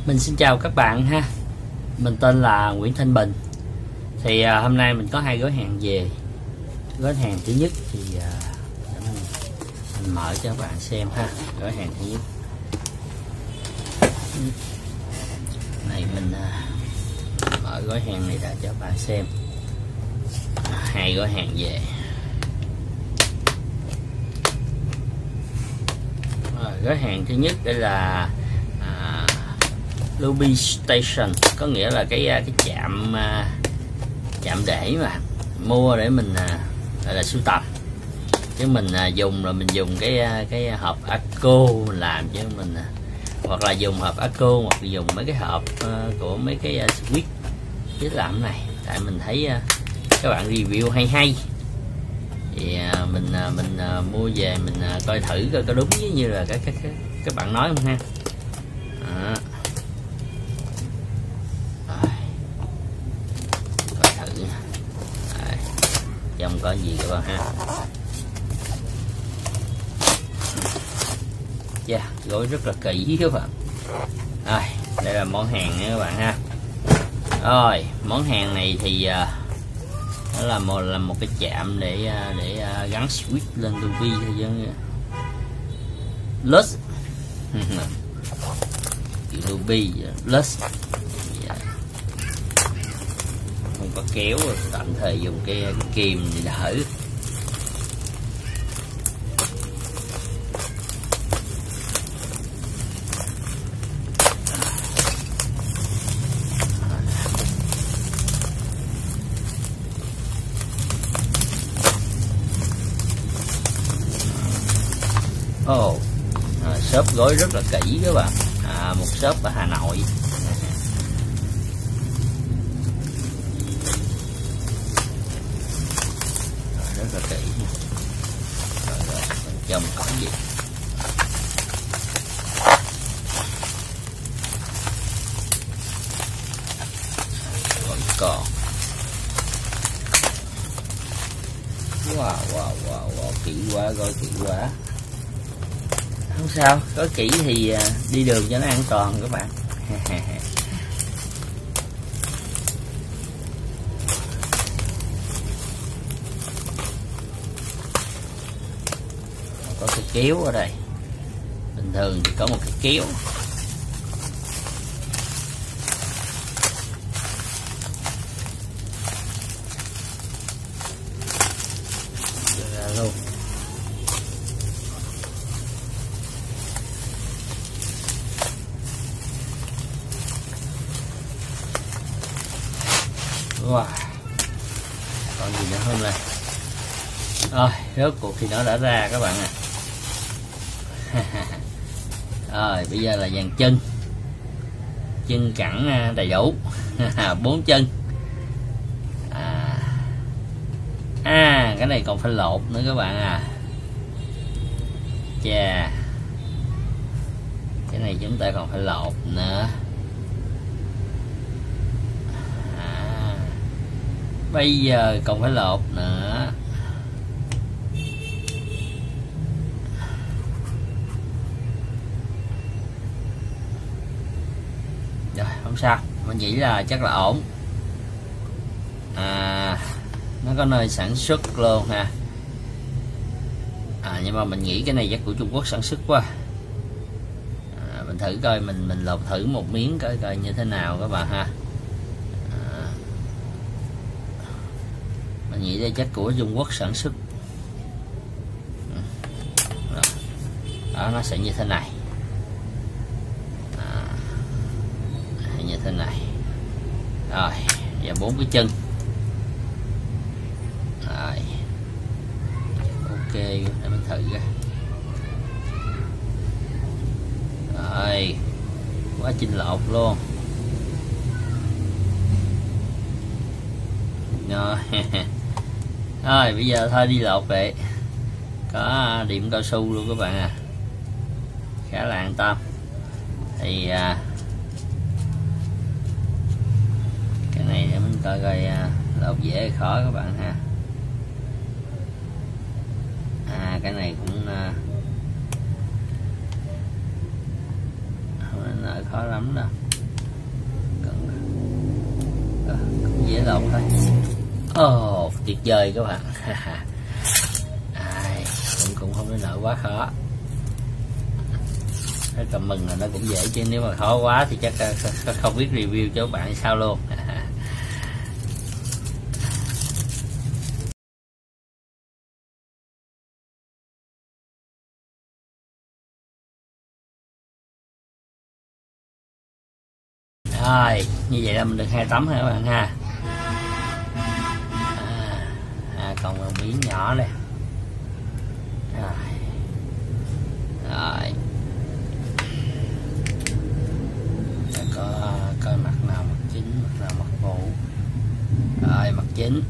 Mình xin chào các bạn ha. Mình tên là Nguyễn Thanh Bình. Thì hôm nay mình có hai gói hàng về. Gói hàng thứ nhất thì để mình mở cho các bạn xem ha. Gói hàng thứ nhất này mình mở gói hàng này ra cho các bạn xem. Hai gói hàng về. Gói hàng thứ nhất đây là Lobby Station, có nghĩa là cái chạm để mà mua để mình gọi là sưu tập, chứ mình dùng là mình dùng cái hộp Aco mình làm, chứ mình hoặc là dùng hộp Aco hoặc là dùng mấy cái hộp của mấy cái switch chứ làm này, tại mình thấy các bạn review hay thì mình mua về mình coi thử coi có đúng như là các bạn nói không ha. Coi thử trong có gì các bạn ha. Gói rất là kỹ các bạn. Đây là món hàng nha các bạn ha. Rồi món hàng này thì đó là một cái chạm để gắn switch lên tivi thôi chứ. Plus Ruby Plus không có kéo, tạm thời dùng cái kìm để đỡ. Shop gói rất là kỹ các bạn, một shop ở Hà Nội. Rất là kỹ. Rồi, trong có gì còn wow, kỹ quá, gói kỹ quá. Không sao, có kỹ thì đi đường cho nó an toàn các bạn. Có cái kéo ở đây, bình thường thì có một cái kéo. Ra luôn. Wow. Còn gì nữa không này? Rồi, rốt cuộc thì nó đã ra các bạn ạ. Rồi, bây giờ là dàn chân cẳng đầy đủ. 4 chân. Cái này còn phải lột nữa các bạn à. Chà, cái này chúng ta còn phải lột nữa. Bây giờ còn phải lột nữa. Rồi không sao, mình nghĩ là chắc là ổn. Nó có nơi sản xuất luôn ha. Nhưng mà mình nghĩ cái này chắc của Trung Quốc sản xuất quá. Mình thử coi, mình lột thử một miếng coi như thế nào các bạn ha. Mình nghĩ đây chắc của Trung Quốc sản xuất. Đó, nó sẽ như thế này. Như thế này. Rồi, và 4 cái chân. Rồi. Ok, để mình thử ra. Rồi, quá trình lột luôn. Rồi bây giờ thôi đi lột vậy. Có điểm cao su luôn các bạn à, khá là an tâm. Thì cái này để mình coi coi lột dễ hay khó các bạn ha. Cái này cũng không khó lắm đâu. dễ lộn thôi. Ồ, tuyệt vời các bạn. Cũng không đến nỗi quá khó. Cái comment là nó cũng dễ, chứ nếu mà khó quá thì chắc không biết review cho các bạn sao luôn. Rồi, như vậy là mình được 2 tấm ha các bạn ha. Còn một miếng nhỏ đây. Rồi. Coi mặt nào mặt chính, mặt nào mặt phụ. Rồi, mặt chính.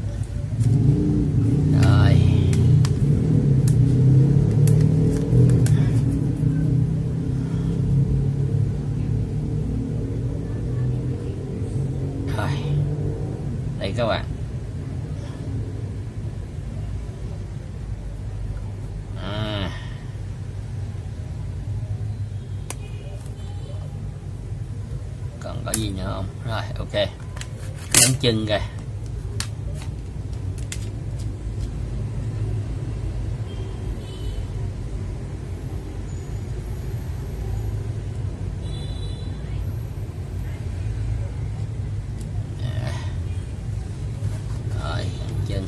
Rồi. Rồi. Đây các bạn. Còn có gì nữa không? Rồi, ok. Ngắn chân kìa. Rồi, ngắn chân.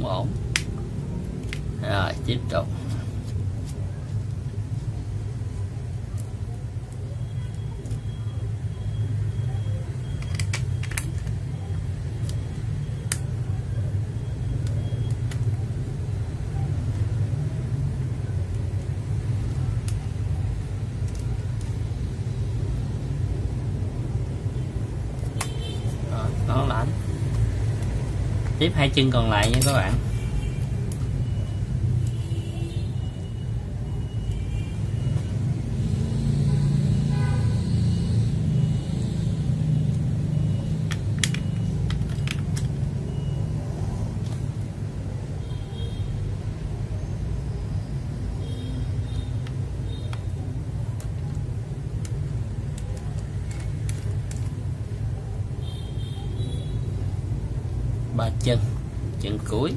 Ổn. Rồi tiếp tục. Rồi, ngon lành. Tiếp 2 chân còn lại nha các bạn. Ba chân, chân cuối.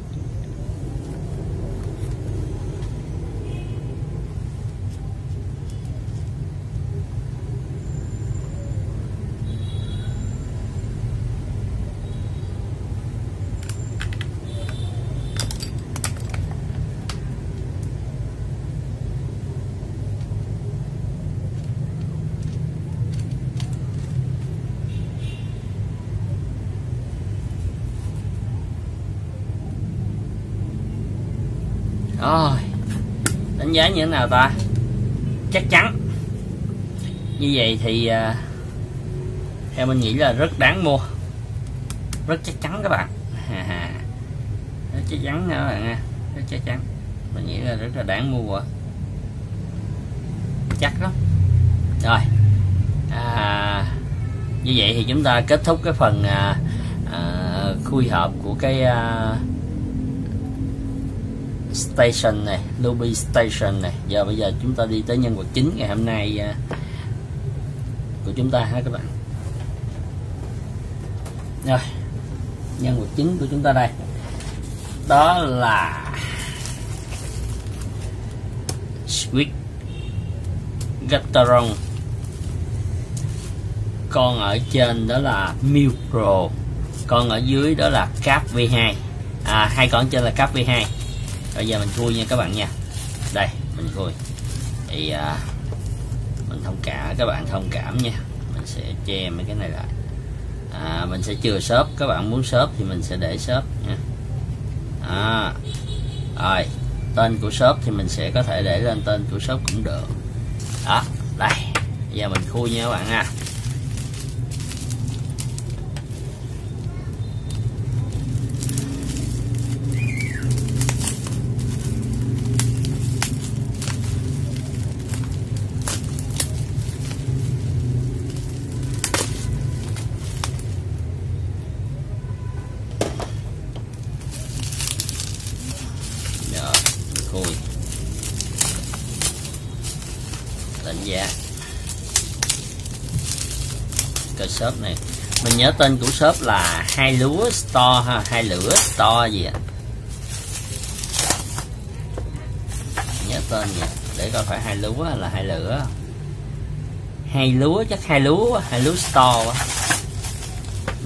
Rồi, đánh giá như thế nào ta? Chắc chắn. Như vậy thì theo mình nghĩ là rất đáng mua. Rất chắc chắn các bạn. Rất chắc chắn nha các bạn nha. Rất chắc chắn. Mình nghĩ là rất là đáng mua quá. Chắc lắm. Rồi, như vậy thì chúng ta kết thúc cái phần khui hộp của cái station này, lobby station này. Giờ bây giờ chúng ta đi tới nhân vật chính ngày hôm nay của chúng ta ha các bạn. Rồi, nhân vật chính của chúng ta đây, đó là Squid Gatron. Con ở trên đó là Mew Pro, con ở dưới đó là Cap V2. Hai con trên là Cap V2. Bây giờ mình khui nha các bạn nha. Đây mình khui thì mình thông cảm, các bạn thông cảm nha. Mình sẽ che mấy cái này lại. Mình sẽ chừa xốp, các bạn muốn xốp thì mình sẽ để xốp nha. Rồi, tên của shop thì mình sẽ có thể để lên tên của shop cũng được. Đó, đây. Bây giờ mình khui nha các bạn ha. coi shop này. Mình nhớ tên của shop là Hai Lúa Store ha, Hai Lửa Store gì ạ. Nhớ tên gì để coi phải Hai Lúa hay là Hai Lửa. Hai Lúa chắc Hai Lúa Store quá.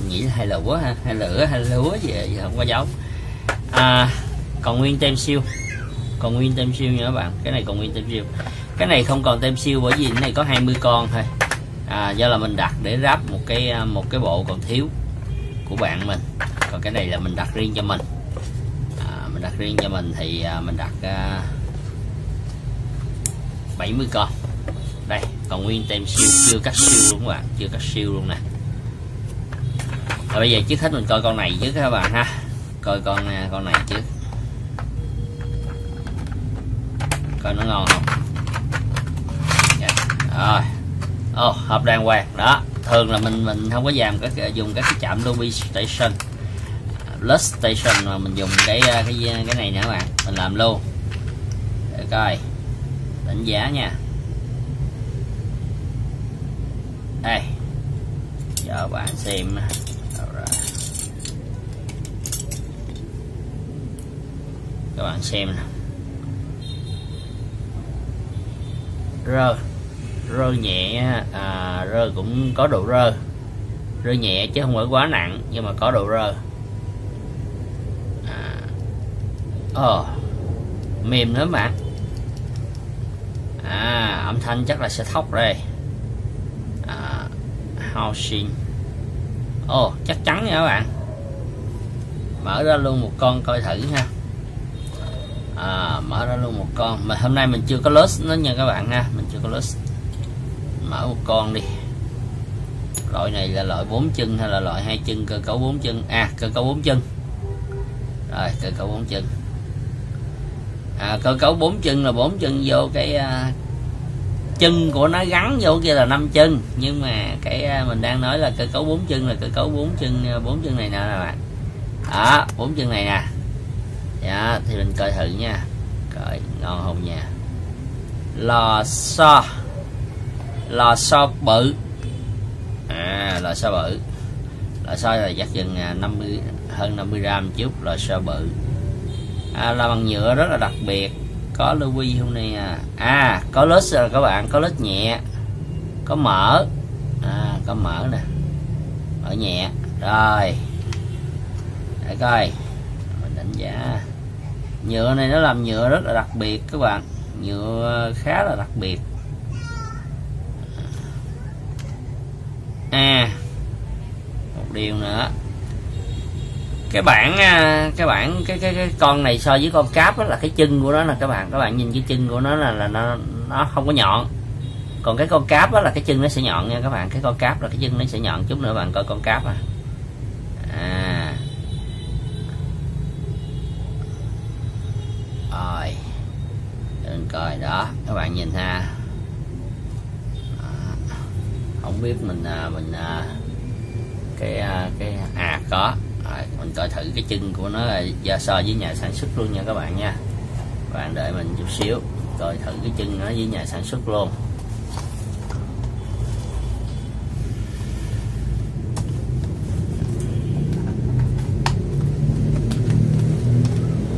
Nghĩ là Hai Lúa ha, Hai Lửa Hai Lúa gì vậy, không có dấu. Còn nguyên tem siêu, còn nguyên tem siêu nha các bạn. Cái này còn nguyên tem siêu, cái này không còn tem siêu bởi vì cái này có 20 con thôi. Do là mình đặt để ráp một cái bộ còn thiếu của bạn mình, còn cái này là mình đặt riêng cho mình. Mình đặt riêng cho mình thì mình đặt 70 con. Đây còn nguyên tem siêu, chưa cắt siêu luôn các bạn, chưa cắt siêu luôn nè. Rồi bây giờ trước hết mình coi con này trước các bạn ha, coi con này trước, coi nó ngon không. Rồi hộp đàng hoàng đó. Thường là mình không có dùng các cái chạm lobby station, plus station, mà mình dùng cái này nữa các bạn, mình làm luôn để coi đánh giá nha. Đây cho bạn xem. Các bạn xem nè, rơ nhẹ, rơ cũng có độ rơ nhẹ chứ không phải quá nặng, nhưng mà có độ rơ. Mềm nữa bạn. Âm thanh chắc là sẽ thóc đây. Housing. Chắc chắn nha các bạn. Mở ra luôn một con coi thử ha. Mở ra luôn một con, mà hôm nay mình chưa có loss nó nha các bạn ha, mình chưa có loss. Mở một con đi. Loại này là loại 4 chân hay là loại 2 chân, cơ cấu 4 chân? Cơ cấu 4 chân. Rồi, cơ cấu 4 chân. Cơ cấu 4 chân là 4 chân vô cái chân của nó gắn vô kia là 5 chân, nhưng mà cái mình đang nói là cơ cấu 4 chân là cơ cấu 4 chân này nè các bạn. 4 chân này nè. Dạ, thì mình coi thử nha. Coi ngon không nha. Lò xo bự. Lò xo bự. Lò xo là chắc chừng hơn 50 gram chút. Lò xo bự. Là bằng nhựa rất là đặc biệt. Có louis không nè. Có lết rồi các bạn, có lết nhẹ, có mỡ. Có mỡ nè, mỡ nhẹ. Rồi để coi mình đánh giá. Nhựa này nó làm nhựa rất là đặc biệt các bạn, nhựa khá là đặc biệt. Một điều nữa, cái con này so với con cáp đó là cái chân của nó là các bạn nhìn cái chân của nó là nó không có nhọn, còn cái con cáp đó là cái chân nó sẽ nhọn nha các bạn. Cái con cáp là cái chân nó sẽ nhọn chút nữa bạn coi con cáp rồi mình coi đó các bạn nhìn ha. Không biết mình có rồi, mình coi thử cái chân của nó là so với nhà sản xuất luôn nha các bạn nha. Các bạn đợi mình chút xíu, coi thử cái chân nó với nhà sản xuất luôn.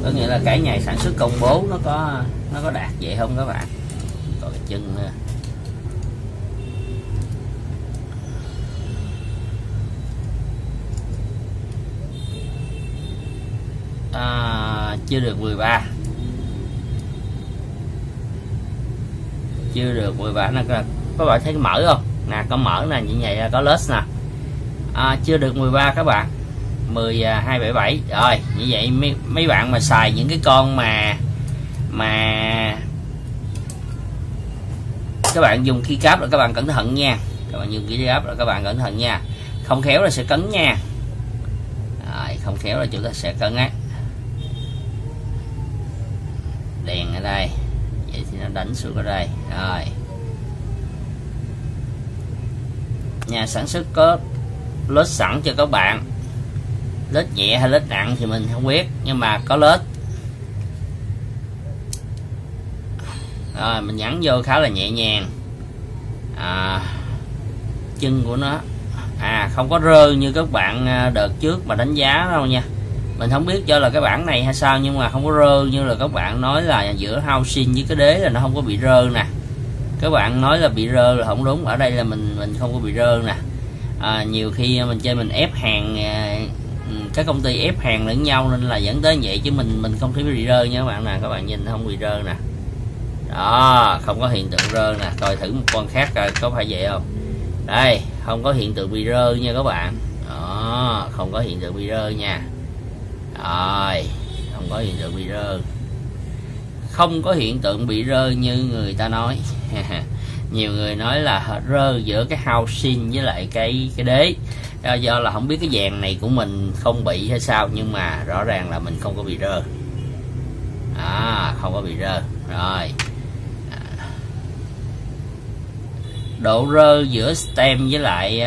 Có nghĩa là cái nhà sản xuất công bố nó có đạt vậy không các bạn. Còn cái chân nữa. Chưa được 13. Chưa được 13 nè các bạn thấy cái mỡ không? Nè có mỡ nè, như vậy có lết nè. Chưa được 13 các bạn. 1277. Rồi, như vậy mấy bạn mà xài những cái con mà các bạn dùng khi cáp là các bạn cẩn thận nha. Các bạn dùng khi cáp là các bạn cẩn thận nha. Không khéo là sẽ cấn nha. Rồi, không khéo là chúng ta sẽ cấn á. Đèn ở đây. Vậy thì nó đánh xuống ở đây. Rồi. Nhà sản xuất có lết sẵn cho các bạn. Lết nhẹ hay lết nặng thì mình không biết, nhưng mà có lết. Rồi mình nhấn vô khá là nhẹ nhàng. Chân của nó không có rơ như các bạn đợt trước mà đánh giá đâu nha. Mình không biết do là cái bản này hay sao, nhưng mà không có rơ như là các bạn nói là giữa housing với cái đế là nó không có bị rơ nè. Các bạn nói là bị rơ là không đúng, ở đây là mình không có bị rơ nè. Nhiều khi mình chơi mình ép hàng, các công ty ép hàng lẫn nhau nên là dẫn tới vậy, chứ mình không thấy bị rơ nha các bạn nè. Các bạn nhìn không bị rơ nè, đó, không có hiện tượng rơ nè. Coi thử một con khác coi có phải vậy không. Đây, không có hiện tượng bị rơ nha các bạn. Đó, không có hiện tượng bị rơ nha. Rồi, không có hiện tượng bị rơ, không có hiện tượng bị rơ như người ta nói. Nhiều người nói là rơ giữa cái housing với lại cái đế, do là không biết cái dàn này của mình không bị hay sao, nhưng mà rõ ràng là mình không có bị rơ. Không có bị rơ. Rồi, độ rơ giữa stem với lại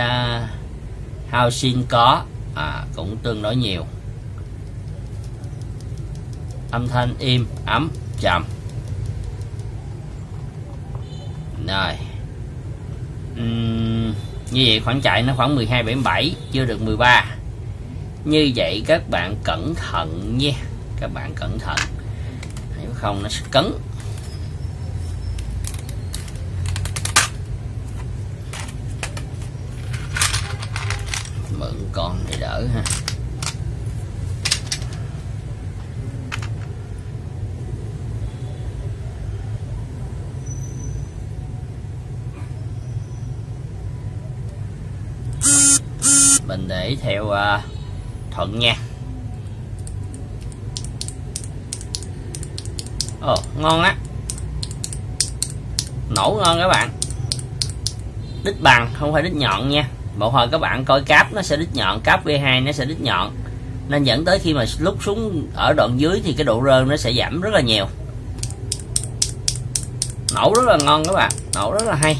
housing có cũng tương đối nhiều. Âm thanh im ấm trầm. Rồi, như vậy khoảng chạy nó khoảng 12,77, chưa được 13. Như vậy các bạn cẩn thận nha, các bạn cẩn thận, nếu không nó sẽ cấn. Mượn con này đỡ ha. Mình để theo thuận nha. Ngon á, nổ ngon các bạn. Đít bằng không phải đít nhọn nha. Một hồi các bạn coi cáp nó sẽ đít nhọn, cáp V2 nó sẽ đít nhọn, nên dẫn tới khi mà lúc xuống ở đoạn dưới thì cái độ rơ nó sẽ giảm rất là nhiều. Nổ rất là ngon các bạn, nổ rất là hay.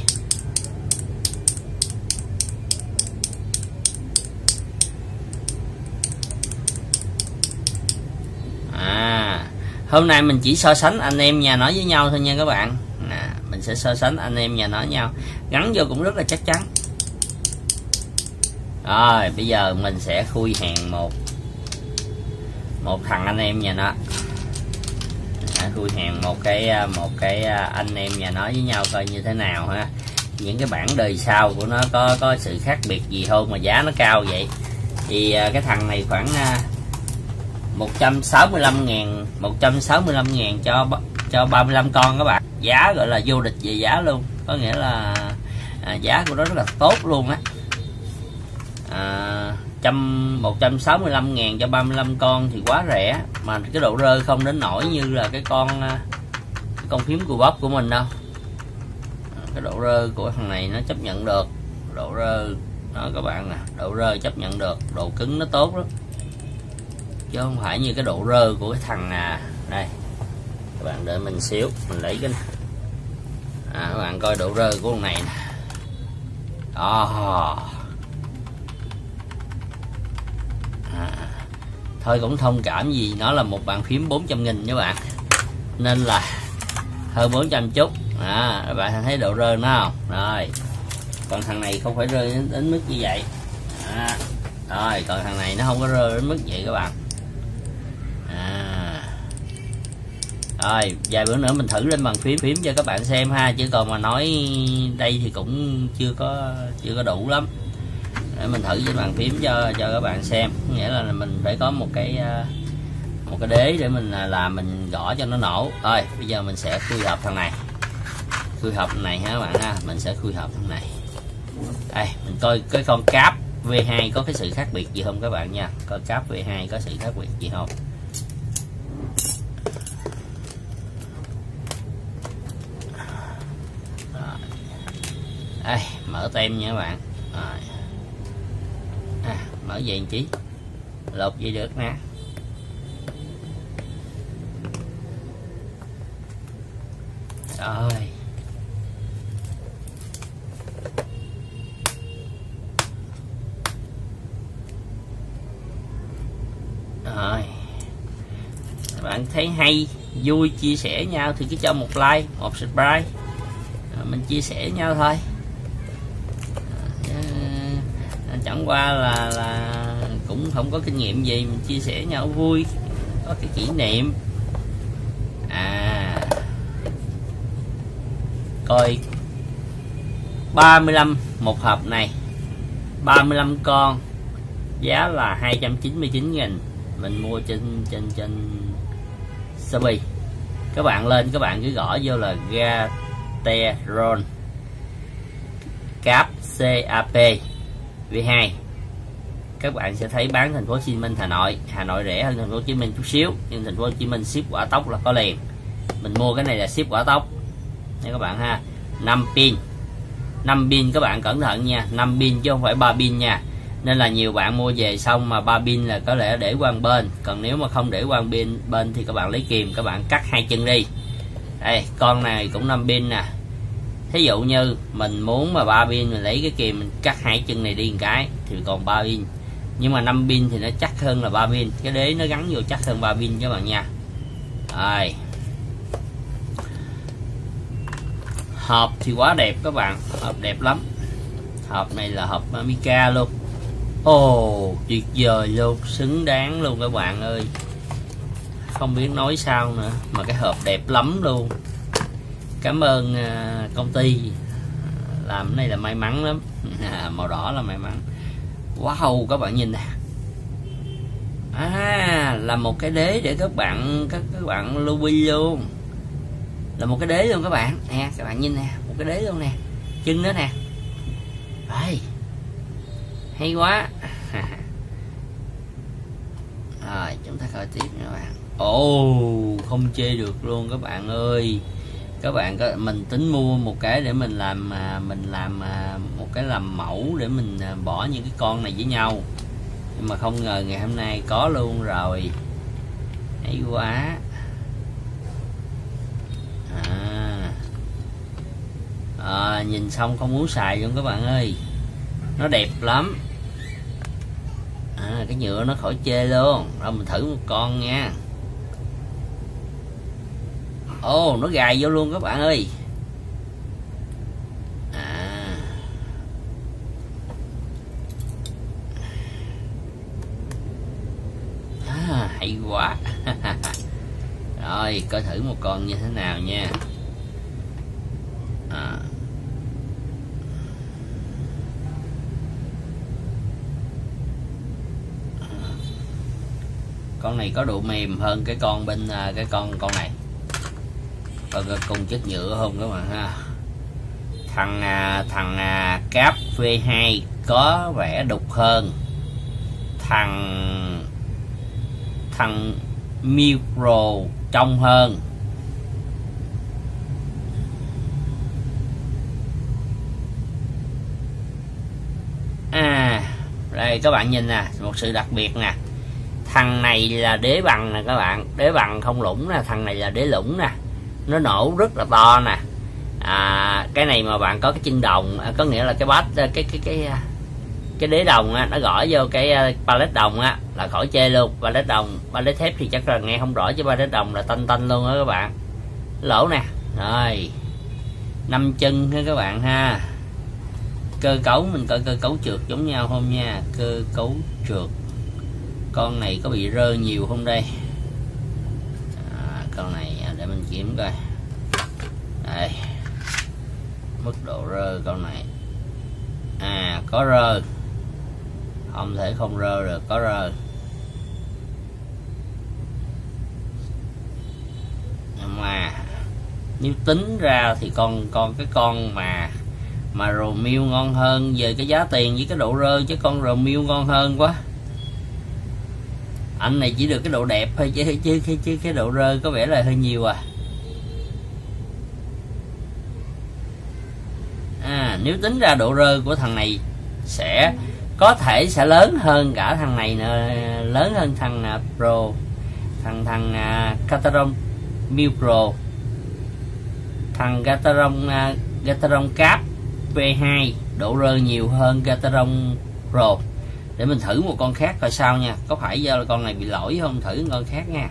Hôm nay mình chỉ so sánh anh em nhà nó với nhau thôi nha các bạn. Mình sẽ so sánh anh em nhà nó với nhau, gắn vô cũng rất là chắc chắn. Rồi bây giờ mình sẽ khui hàng một thằng anh em nhà nó. Khui hàng một cái anh em nhà nó với nhau coi như thế nào ha. Những cái bản đời sau của nó có sự khác biệt gì không mà giá nó cao vậy. Thì cái thằng này khoảng 165.000 cho 35 con các bạn. Giá gọi là vô địch về giá luôn, có nghĩa là giá của nó rất là tốt luôn á. 165.000 cho 35 con thì quá rẻ, mà cái độ rơ không đến nổi như là cái con phím của bóp của mình đâu. Cái độ rơ của thằng này nó chấp nhận được, độ rơ đó các bạn nè, độ rơ chấp nhận được, độ cứng nó tốt lắm, chứ không phải như cái độ rơ của cái thằng đây. Các bạn đợi mình xíu, mình lấy cái các bạn coi độ rơ của con này nè. Thôi cũng thông cảm gì, nó là một bàn phím 400.000 các bạn, nên là hơn 400 chút. Các bạn thấy độ rơ nó không? Rồi, còn thằng này không phải rơi đến mức như vậy. Rồi, còn thằng này nó không có rơi đến mức vậy các bạn. Rồi, vài bữa nữa mình thử lên bàn phím cho các bạn xem ha, chứ còn mà nói đây thì cũng chưa có đủ lắm. Để mình thử trên bàn phím cho các bạn xem, nghĩa là mình phải có một cái đế để mình làm, mình gõ cho nó nổ. Rồi bây giờ mình sẽ khui hộp thằng này, ha các bạn ha. Mình sẽ khui hộp thằng này. Đây mình coi cái con cáp V2 có cái sự khác biệt gì không các bạn nha, coi cáp V2 có sự khác biệt gì không. Đây, mở tem nha các bạn. Mở dây chí lột dây được nè. Rồi các bạn thấy hay vui chia sẻ nhau thì cứ cho một like, một subscribe, mình chia sẻ nhau thôi. chẳng qua là cũng không có kinh nghiệm gì, mình chia sẻ nhau vui, có cái kỷ niệm. Coi 35 một hộp này, 35 con, giá là 299.000, mình mua trên Shopee. Các bạn lên các bạn cứ gõ vô là Gateron Cap CAP V2, các bạn sẽ thấy bán thành phố Hồ Chí Minh, Hà Nội rẻ hơn thành phố Hồ Chí Minh chút xíu, nhưng thành phố Hồ Chí Minh ship quả tốc là có liền. Mình mua cái này là ship quả tốc nha các bạn ha. 5 pin các bạn cẩn thận nha, 5 pin chứ không phải 3 pin nha. Nên là nhiều bạn mua về xong mà 3 pin là có lẽ để qua bên, còn nếu mà không để qua bên thì các bạn lấy kìm các bạn cắt 2 chân đi. Đây, con này cũng 5 pin nè. Thí dụ như mình muốn mà 3 pin, mình lấy cái kìm mình cắt 2 chân này đi một cái thì còn 3 pin. Nhưng mà 5 pin thì nó chắc hơn là 3 pin, cái đế nó gắn vô chắc hơn 3 pin các bạn nha. Rồi. Hộp thì quá đẹp các bạn, hộp đẹp lắm. Hộp này là hộp mica luôn. Ồ, tuyệt vời luôn, xứng đáng luôn các bạn ơi. Không biết nói sao nữa, mà cái hộp đẹp lắm luôn. Cảm ơn công ty làm cái này là may mắn lắm. Màu đỏ là may mắn. Wow, các bạn nhìn nè. Là một cái đế để các bạn lưu bi luôn. Là một cái đế luôn các bạn nè, các bạn nhìn nè, một cái đế luôn nè, chân nữa nè. Rồi, hay quá. Rồi chúng ta coi tiếp nha các bạn. Ồ, không chê được luôn các bạn ơi. Các bạn có, mình tính mua một cái để mình làm một cái làm mẫu để mình bỏ những cái con này với nhau, nhưng mà không ngờ ngày hôm nay có luôn rồi, hay quá. Nhìn xong không muốn xài luôn các bạn ơi, nó đẹp lắm. Cái nhựa nó khỏi chê luôn. Rồi mình thử một con nha. Ồ, nó gài vô luôn các bạn ơi. Hay quá. Rồi coi thử một con như thế nào nha. Con này có độ mềm hơn cái con bên cái con này. Coi cùng chất nhựa không các bạn ha. Thằng Cap V2 có vẻ đục hơn. Thằng Micro trong hơn. Đây các bạn nhìn nè, một sự đặc biệt nè. Thằng này là đế bằng nè các bạn, đế bằng không lũng nè, thằng này là đế lũng nè. Nó nổ rất là to nè. Cái này mà bạn có cái chân đồng, có nghĩa là cái bát cái đế đồng á, nó gõ vô cái pallet đồng á là khỏi chê luôn. Pallet đồng, pallet thép thì chắc là nghe không rõ, chứ pallet đồng là tanh luôn đó các bạn. Lỗ nè. Rồi 5 chân ha các bạn ha. Cơ cấu mình coi cơ cấu trượt giống nhau không nha. Cơ cấu trượt con này có bị rơ nhiều không đây? Con này để mình kiểm coi. Đây, mức độ rơ con này. Có rơ, không thể không rơ được, có rơ. Mà nếu tính ra thì cái con mà Romeo ngon hơn về cái giá tiền với cái độ rơ, chứ con Romeo ngon hơn quá. Anh này chỉ được cái độ đẹp thôi, chứ cái độ rơ có vẻ là hơi nhiều nếu tính ra độ rơ của thằng này có thể sẽ lớn hơn cả thằng này nữa, lớn hơn thằng Pro, thằng Gateron Micro, thằng Gateron Cap V2 độ rơ nhiều hơn Gateron Pro. Để mình thử một con khác coi sao nha, có phải do con này bị lỗi không, thử con khác nha.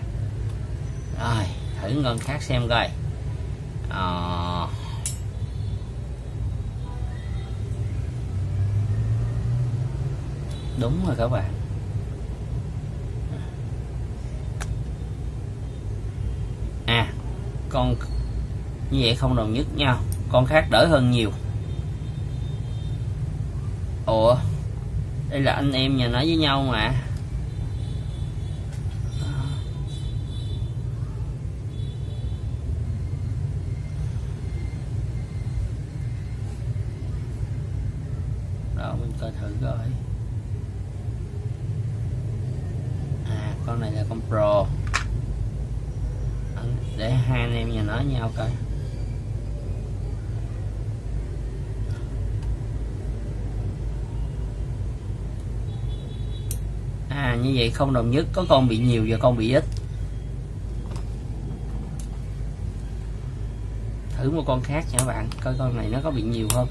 Rồi thử con khác xem coi. Đúng rồi các bạn. Con như vậy không đồng nhất nhau, con khác đỡ hơn nhiều. Ủa, đây là anh em nhà nói với nhau mà. Rồi mình coi thử coi. Con này là con Pro. Để hai anh em nhà nói nhau coi. Như vậy không đồng nhất, có con bị nhiều và con bị ít. Thử một con khác nha các bạn, coi con này nó có bị nhiều không.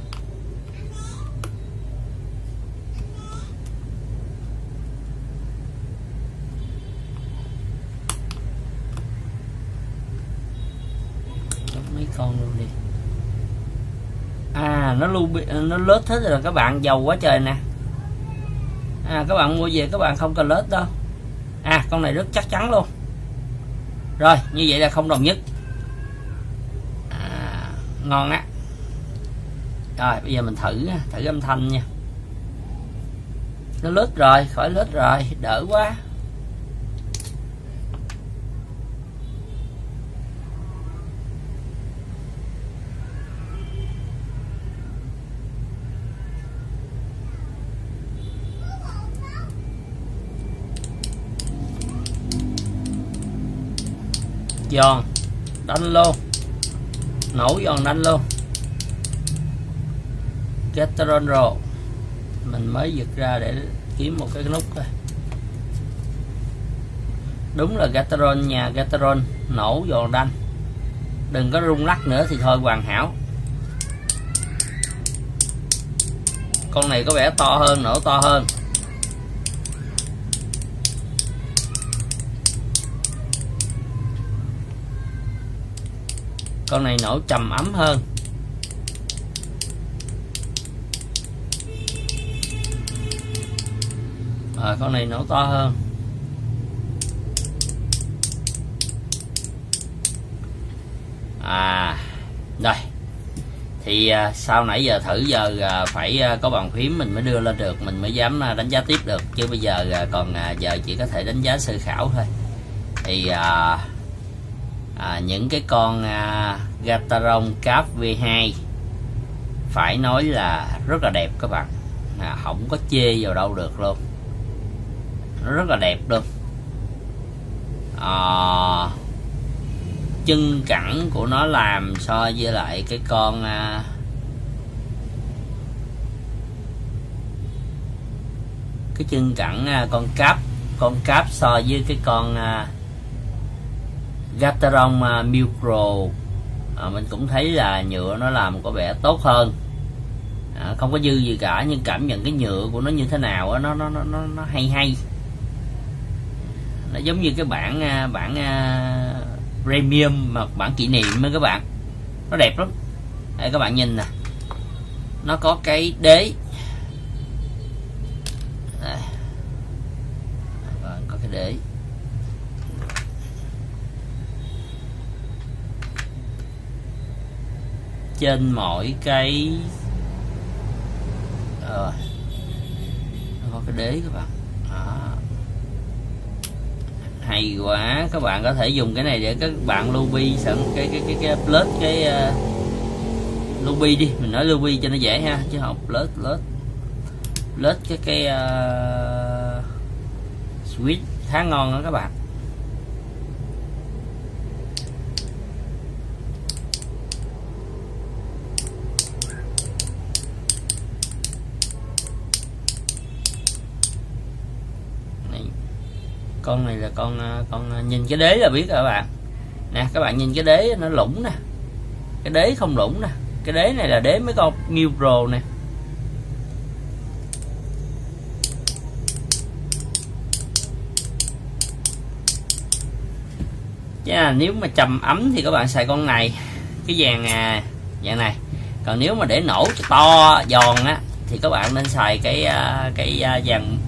Mấy con luôn đi. Nó lết hết rồi các bạn, giàu quá trời nè. Các bạn mua về các bạn không cần lết đâu. Con này rất chắc chắn luôn. Rồi như vậy là không đồng nhất. Ngon á. Rồi bây giờ mình thử âm thanh nha. Nó lết rồi, khỏi lết rồi, đỡ quá. Giòn đánh luôn, nổ giòn đánh luôn. Gateron rồi mình mới giật ra để kiếm một cái nút thôi. Đúng là Gateron, nhà Gateron nổ giòn đanh, đừng có rung lắc nữa thì thôi hoàn hảo. Con này có vẻ to hơn, nổ to hơn. Con này nổ trầm ấm hơn. Con này nổ to hơn. Rồi thì sau nãy giờ thử giờ phải có bàn phím mình mới đưa lên được, mình mới dám đánh giá tiếp được, chứ bây giờ còn giờ chỉ có thể đánh giá sơ khảo thôi. Thì những cái con Gateron Cap V2 phải nói là rất là đẹp các bạn, không có chê vào đâu được luôn, nó rất là đẹp luôn. Chân cẳng của nó làm so với lại cái con cái chân cẳng con cáp so với cái con Gateron Micro mình cũng thấy là nhựa nó làm có vẻ tốt hơn, không có dư gì cả, nhưng cảm nhận cái nhựa của nó như thế nào đó, nó hay. Nó giống như cái bản premium mà bản kỷ niệm đó các bạn, nó đẹp lắm. Đây các bạn nhìn nè, nó có cái đế. Đây. Có cái đế. Trên mỗi cái nó có cái đế các bạn. Hay quá, các bạn có thể dùng cái này để các bạn Luby sẵn cái plate, cái Luby đi, mình nói Luby cho nó dễ ha, chứ học plate cái switch khá ngon đó các bạn. Con này là con nhìn cái đế là biết rồi các bạn nè, các bạn nhìn cái đế nó lủng nè, cái đế không lủng nè, cái đế này là đế mấy con New Pro nè. Chứ nếu mà trầm ấm thì các bạn xài con này, cái dàn này. Còn nếu mà để nổ to giòn á thì các bạn nên xài cái dàn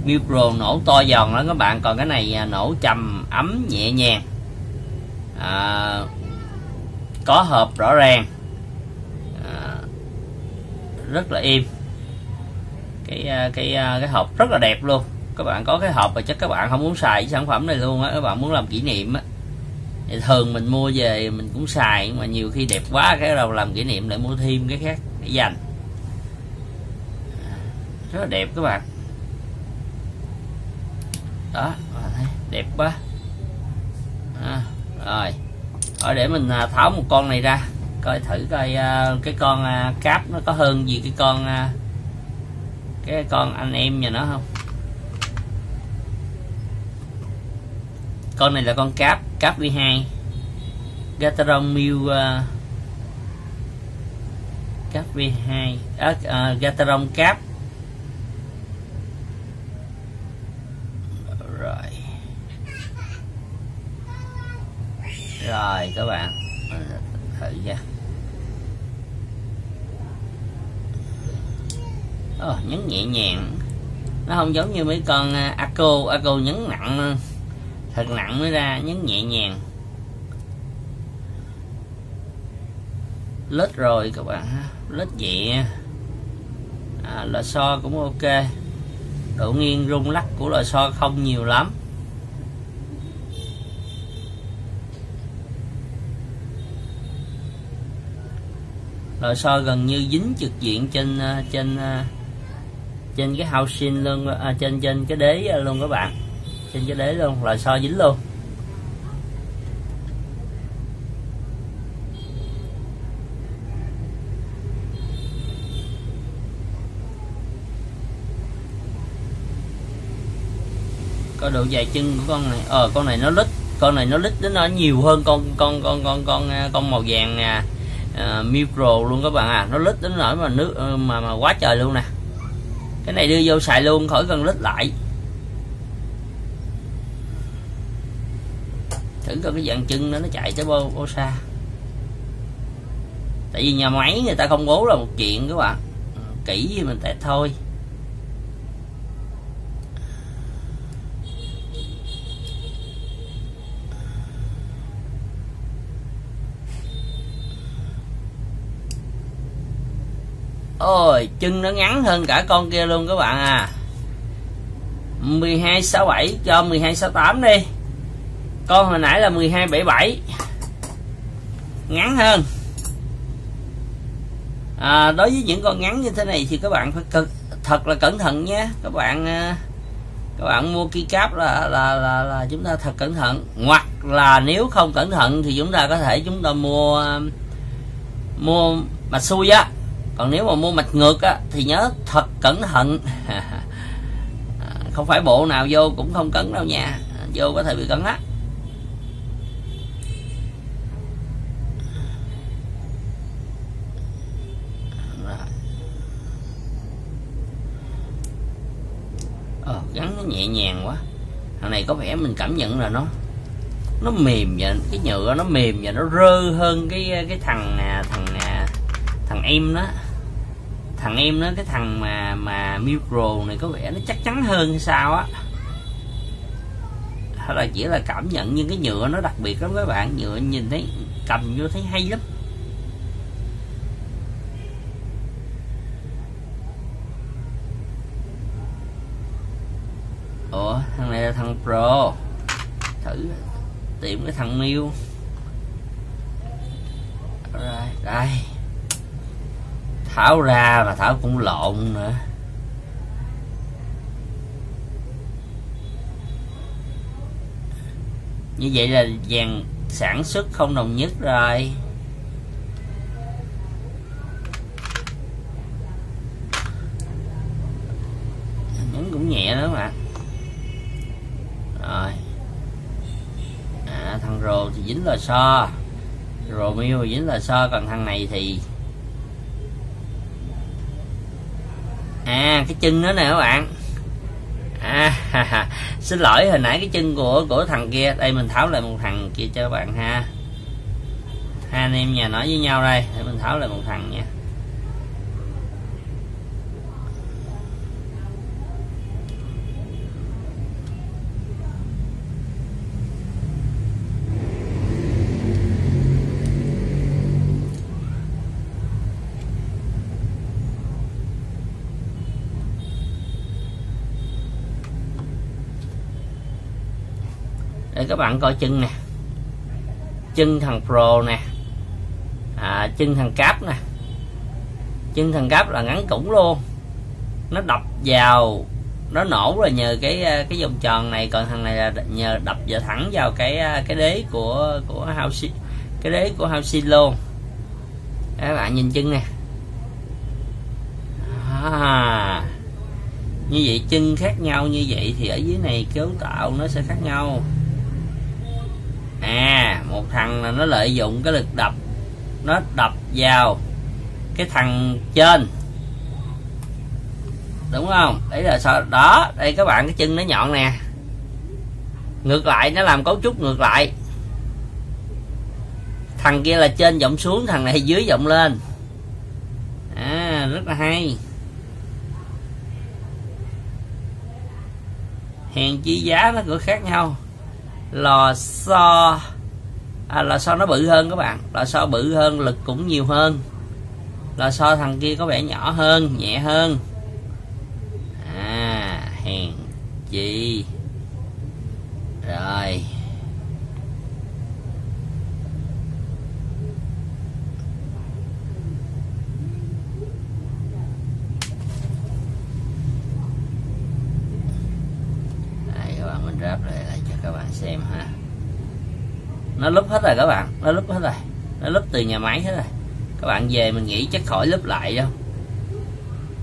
micro nổ to giòn lắm các bạn, còn cái này nổ trầm ấm nhẹ nhàng, có hộp rõ ràng, rất là êm. Cái hộp rất là đẹp luôn. Các bạn có cái hộp và chắc các bạn không muốn xài cái sản phẩm này luôn á, các bạn muốn làm kỷ niệm á. Thì thường mình mua về mình cũng xài, nhưng mà nhiều khi đẹp quá cái đầu làm kỷ niệm lại mua thêm cái khác để dành. Rất là đẹp các bạn. Đó, thấy đẹp quá. Rồi để mình tháo một con này ra coi thử coi cái con cáp nó có hơn gì cái con anh em nhà nó không. Con này là con cáp V2 Gateron Mill, cáp V2 Gateron cáp. Rồi các bạn thử nha. Nhấn nhẹ nhàng, nó không giống như mấy con Arco nhấn nặng, thật nặng mới ra, nhấn nhẹ nhàng. Lết rồi các bạn ha, lết nhẹ. Lò xo cũng ok, độ nghiêng rung lắc của lò xo không nhiều lắm. Lò xo gần như dính trực diện trên cái housing luôn, trên cái đế luôn các bạn, trên cái đế luôn, lò xo dính luôn. Có độ dài chân của con này, con này nó lít đến nó nhiều hơn con màu vàng micro luôn các bạn nó lít đến nỗi mà nước mà quá trời luôn nè. Cái này đưa vô xài luôn khỏi cần lít lại. Thử coi cái dàn chân nó chạy tới bao xa. Tại vì nhà máy người ta công bố là một chuyện các bạn, kỹ gì mình test thôi. Ôi, chân nó ngắn hơn cả con kia luôn các bạn 1267 cho 1268 đi. Con hồi nãy là 1277, ngắn hơn. Đối với những con ngắn như thế này thì các bạn phải thật là cẩn thận nhé. Các bạn mua keycap là chúng ta thật cẩn thận, hoặc là nếu không cẩn thận thì chúng ta có thể mua mạch xuôi á. Còn nếu mà mua mạch ngược á thì nhớ thật cẩn thận. Không phải bộ nào vô cũng không cấn đâu nha, vô có thể bị cấn á. Gắn nó nhẹ nhàng quá. Thằng này có vẻ mình cảm nhận là nó mềm và cái nhựa nó mềm và nó rơ hơn cái thằng em đó. Thằng em đó, cái thằng mà micro này có vẻ nó chắc chắn hơn hay sao á, hay là chỉ là cảm nhận, nhưng cái nhựa nó đặc biệt lắm các bạn. Nhựa nhìn thấy cầm vô thấy hay lắm. Thằng này là thằng Pro. Thử tìm cái thằng Mill. Rồi đây, tháo ra mà tháo cũng lộn nữa. Như vậy là dàn sản xuất không đồng nhất rồi. Nhấn cũng nhẹ đó mà. Rồi thằng Rồ thì dính lò xo, Rồ Mill thì dính lò xo, còn thằng này thì cái chân nữa nè các bạn. Xin lỗi, hồi nãy cái chân của thằng kia. Đây mình tháo lại một thằng kia cho các bạn ha. Hai anh em nhà nói với nhau đây, để mình tháo lại một thằng nha. để các bạn coi chân nè, chân thằng Pro nè, chân thằng Cáp nè. Chân thằng Cáp là ngắn củng luôn, nó đập vào nó nổ là nhờ cái vòng tròn này, còn thằng này là nhờ đập vào thẳng vào cái đế của House, cái đế của House luôn. Các bạn nhìn chân nè, như vậy chân khác nhau như vậy thì ở dưới này cấu tạo nó sẽ khác nhau. Một thằng là nó lợi dụng cái lực đập, nó đập vào cái thằng trên, đúng không? Đấy là sao đó. Đây các bạn, cái chân nó nhọn nè, ngược lại nó làm cấu trúc ngược lại. Thằng kia là trên vọng xuống, thằng này dưới vọng lên. Rất là hay. Hèn chi giá nó cũng khác nhau. Lò xo lò xo nó bự hơn các bạn, lò xo bự hơn, lực cũng nhiều hơn. Lò xo thằng kia có vẻ nhỏ hơn, nhẹ hơn. Hèn chi. Rồi ráp lại cho các bạn xem ha. Nó lúp hết rồi các bạn, nó lúp hết rồi, nó lúp từ nhà máy hết rồi. Các bạn về mình nghĩ chắc khỏi lúp lại đâu,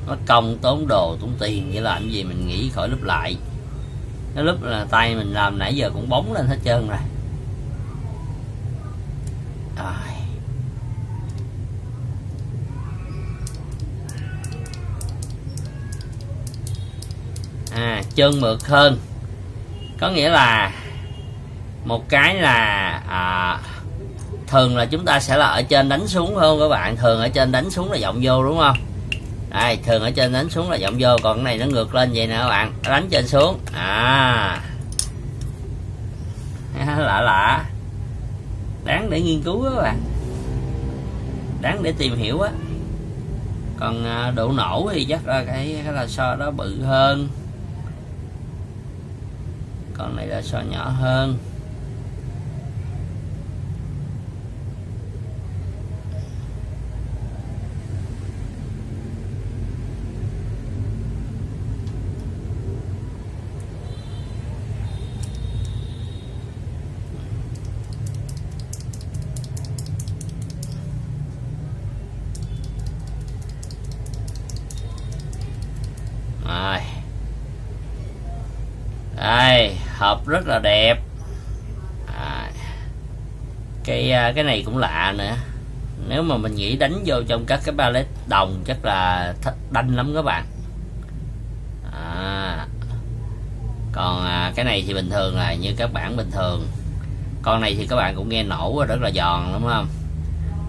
nó công tốn đồ tốn tiền vậy, làm gì mình nghĩ khỏi lúp lại. Nó lúp là tay mình làm nãy giờ cũng bóng lên hết trơn rồi. Trơn mượt hơn, có nghĩa là một cái là thường là chúng ta sẽ là ở trên đánh xuống không các bạn, thường ở trên đánh xuống là vọng vô đúng không? Đây, thường ở trên đánh xuống là vọng vô, còn cái này nó ngược lên vậy nè các bạn, đánh trên xuống. Lạ, đáng để nghiên cứu đó các bạn, đáng để tìm hiểu á. Còn độ nổ thì chắc là cái là so đó bự hơn, còn này là so nhỏ hơn. Đây, hộp rất là đẹp. Cái này cũng lạ nữa. Nếu mà mình nghĩ đánh vô trong các cái pallet đồng chắc là đanh lắm các bạn. Còn cái này thì bình thường là như các bản bình thường. Con này thì các bạn cũng nghe nổ rất là giòn đúng không?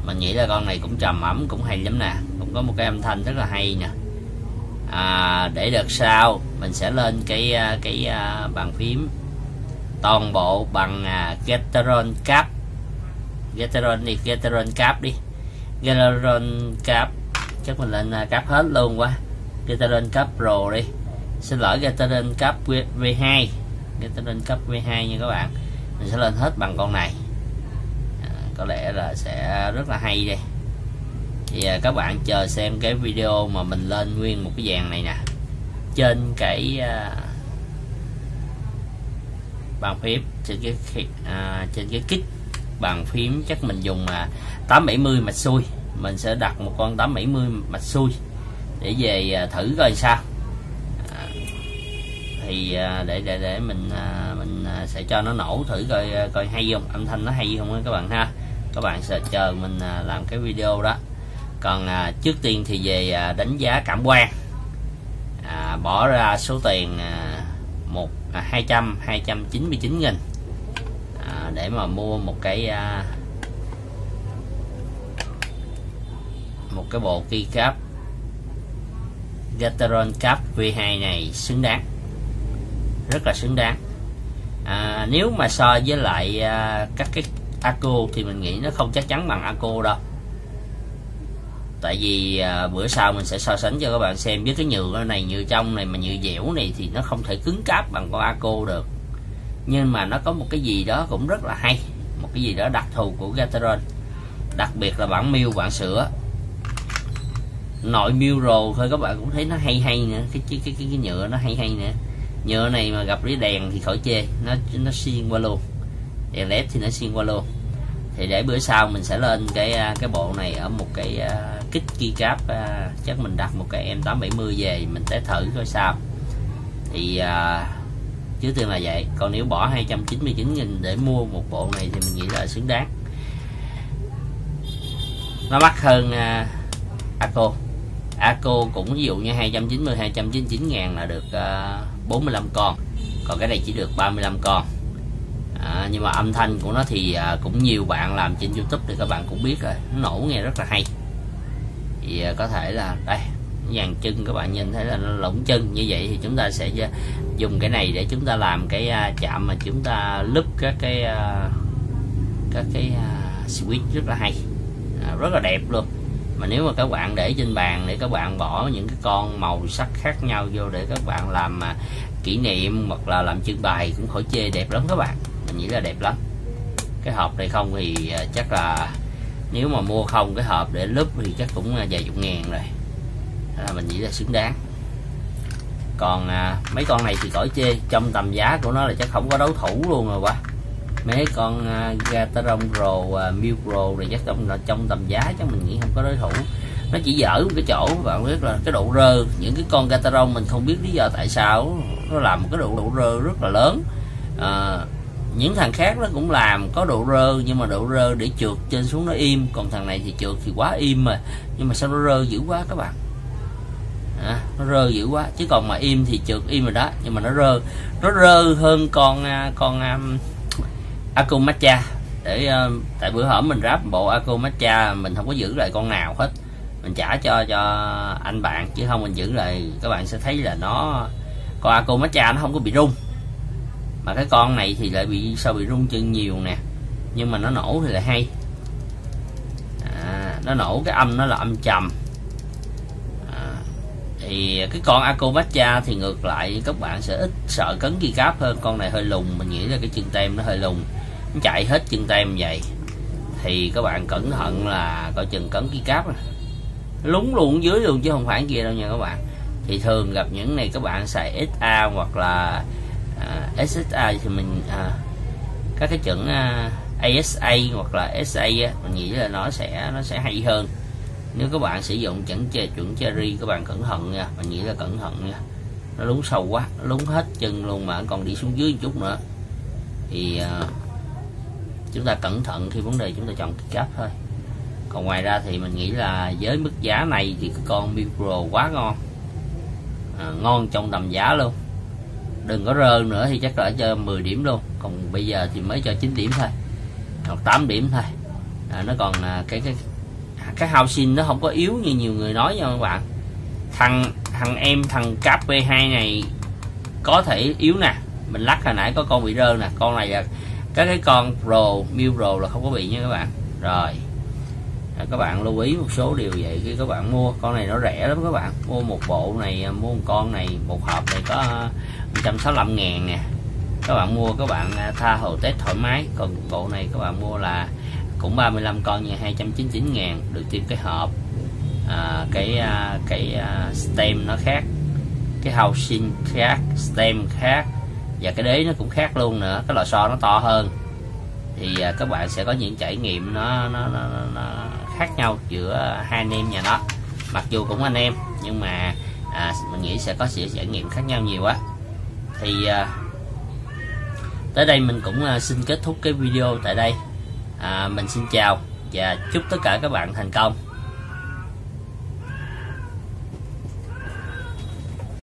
Mình nghĩ là con này cũng trầm ấm, cũng hay lắm nè, cũng có một cái âm thanh rất là hay nè. Để đợt sau mình sẽ lên cái bàn phím toàn bộ bằng Gateron Cap. Gateron đi, Gateron Cap đi, Gateron Cap, chắc mình lên Cap hết luôn quá. Gateron Cap Pro đi, xin lỗi, Gateron Cap V2, Gateron Cap V2 nha các bạn. Mình sẽ lên hết bằng con này, có lẽ là sẽ rất là hay đây. Thì các bạn chờ xem cái video mà mình lên nguyên một cái dàn này nè, trên cái bàn phím, trên cái kit bàn phím chắc mình dùng 870 mạch xuôi. Mình sẽ đặt một con 870 mạch xuôi để về thử coi sao. Thì để mình sẽ cho nó nổ thử coi hay không, âm thanh nó hay không đó các bạn ha. Các bạn sẽ chờ mình làm cái video đó. Còn trước tiên thì về đánh giá cảm quan, bỏ ra số tiền 299.000 để mà mua một cái bộ keycap Gateron Cap V2 này xứng đáng, rất là xứng đáng. Nếu mà so với lại các cái Aco thì mình nghĩ nó không chắc chắn bằng Aco đâu. Tại vì bữa sau mình sẽ so sánh cho các bạn xem với cái nhựa này, nhựa trong này mà nhựa dẻo này thì nó không thể cứng cáp bằng con Aco được. nhưng mà nó có một cái gì đó cũng rất là hay, một cái gì đó đặc thù của Gateron, đặc biệt là bản miêu, bản sữa. Nội miêu rồ thôi các bạn cũng thấy nó hay nữa, cái nhựa nó hay nữa. Nhựa này mà gặp cái đèn thì khỏi chê, nó xuyên qua luôn, đèn led thì nó xuyên qua luôn. Thì để bữa sau mình sẽ lên cái bộ này ở một cái kit keycap, chắc mình đặt một cái M870 về mình test thử coi sao. Thì trước tiên là vậy. Còn nếu bỏ 299.000 để mua một bộ này thì mình nghĩ là xứng đáng. Nó mắc hơn Arco cũng ví dụ như 290 ngàn là được 45 con, còn cái này chỉ được 35 con. Nhưng mà âm thanh của nó thì cũng nhiều bạn làm trên YouTube thì các bạn cũng biết rồi, nó nổ nghe rất là hay. Thì có thể là đây dàn chân các bạn nhìn thấy là nó lỏng chân như vậy, thì chúng ta sẽ dùng cái này để chúng ta làm cái chạm mà chúng ta lúp các cái switch rất là hay, rất là đẹp luôn. Mà nếu mà các bạn để trên bàn để các bạn bỏ những cái con màu sắc khác nhau vô để các bạn làm kỷ niệm hoặc là làm trưng bày cũng khỏi chê, đẹp lắm các bạn. Mình nghĩ là đẹp lắm. Cái hộp này không thì chắc là nếu mà mua không cái hộp để lúp thì chắc cũng vài chục ngàn rồi, mình nghĩ là xứng đáng. Còn mấy con này thì khỏi chê, trong tầm giá của nó là chắc không có đấu thủ luôn rồi quá. Mấy con Gateron Pro, Mill Pro này chắc trong tầm giá chắc mình nghĩ không có đối thủ. Nó chỉ dở một cái chỗ bạn biết là cái độ rơ. Những cái con Gateron mình không biết lý do tại sao nó làm một cái độ rơ rất là lớn. Những thằng khác nó cũng làm có độ rơ, nhưng mà độ rơ để trượt trên xuống nó im, còn thằng này thì trượt thì quá im mà, nhưng mà sao nó rơ dữ quá các bạn. Nó rơ dữ quá, chứ còn mà im thì trượt im rồi đó, nhưng mà nó rơ hơn con Arco Matcha. Để tại bữa hổm mình ráp bộ Arco Matcha mình không có giữ lại con nào hết, mình trả cho anh bạn, chứ không mình giữ lại các bạn sẽ thấy là con Arco Matcha nó không có bị rung, mà cái con này thì lại bị rung chân nhiều nè, nhưng mà nó nổ thì lại hay. Nó nổ cái âm nó là âm trầm. Thì cái con Arco Matcha thì ngược lại các bạn sẽ ít sợ cấn keycap hơn. Con này hơi lùng, mình nghĩ là cái chân tem nó hơi lùng, nó chạy hết chân tem vậy thì các bạn cẩn thận là coi chừng cấn keycap lúng luôn dưới luôn, chứ không phải kia đâu nha các bạn. Thì thường gặp những này các bạn xài SA hoặc là SSA thì mình các cái chuẩn ASA hoặc là SA mình nghĩ là nó sẽ hay hơn. Nếu các bạn sử dụng chuẩn cherry các bạn cẩn thận nha, mình nghĩ là cẩn thận nha, nó lún sâu quá, nó lún hết chân luôn mà còn đi xuống dưới một chút nữa. Thì chúng ta cẩn thận khi vấn đề chúng ta chọn keycap thôi. Còn ngoài ra thì mình nghĩ là với mức giá này thì cái con Mill Pro quá ngon, ngon trong tầm giá luôn. Đừng có rơ nữa thì chắc là cho 10 điểm luôn, còn bây giờ thì mới cho 9 điểm thôi hoặc 8 điểm thôi. Nó còn cái housing nó không có yếu như nhiều người nói nha các bạn. Thằng KP2 này có thể yếu nè, mình lắc hồi nãy có con bị rơ nè, con này là cái con Mill Pro là không có bị nha các bạn. Rồi các bạn lưu ý một số điều vậy khi các bạn mua. Con này nó rẻ lắm các bạn, mua một bộ này, mua một con này, một hộp này có 165 ngàn nè. Các bạn mua các bạn tha hồ test thoải mái. Còn bộ này các bạn mua là cũng 35 con nha, 299 ngàn, được thêm cái hộp. Cái stem nó khác, cái housing khác, stem khác, và cái đế nó cũng khác luôn nữa. Cái lò xo nó to hơn thì các bạn sẽ có những trải nghiệm nó khác nhau giữa hai anh em nhà nó. Mặc dù cũng anh em nhưng mà mình nghĩ sẽ có sự trải nghiệm khác nhau nhiều quá. Thì tới đây mình cũng xin kết thúc cái video tại đây. Mình xin chào và chúc tất cả các bạn thành công.